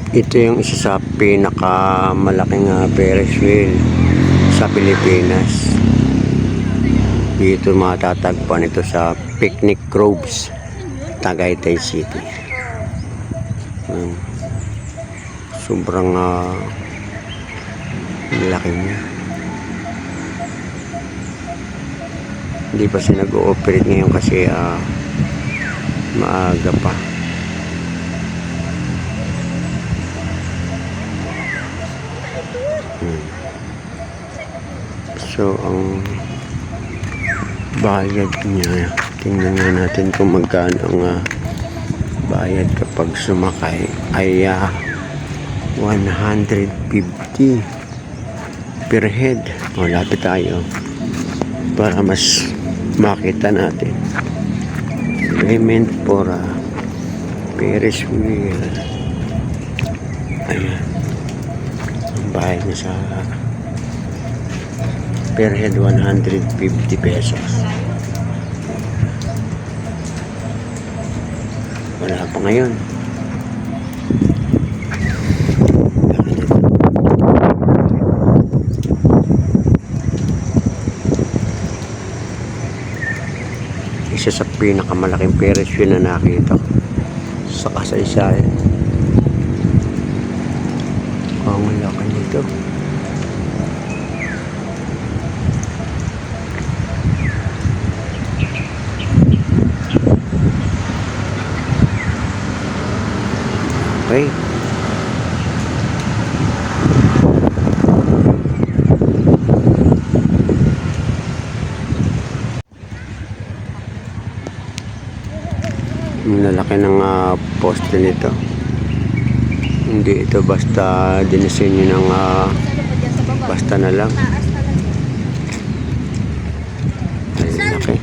Ito yung isa sa pinakamalaking Ferris wheel sa Pilipinas. Dito matatagpuan ito sa Picnic Groves, Tagaytay City. Sobrang laki niya. Hindi pa siya nag-ooperate ngayon kasi maaga pa. So ang bayad niya, tingnan nga natin kung magkano ang bayad kapag sumakay ay 150 per head. Lapit tayo para mas makita natin. Payment for Ferris wheel. Ayan ang bayad niya sa per head, 150 pesos. Wala pa ngayon. Isa sa pinakamalaking Ferris wheel na nakita sa kasaysayan. Ang laki nito. Okay. Lalaki ng poste nito. Hindi ito basta dinisenyo ng basta na lang. Ay, laki.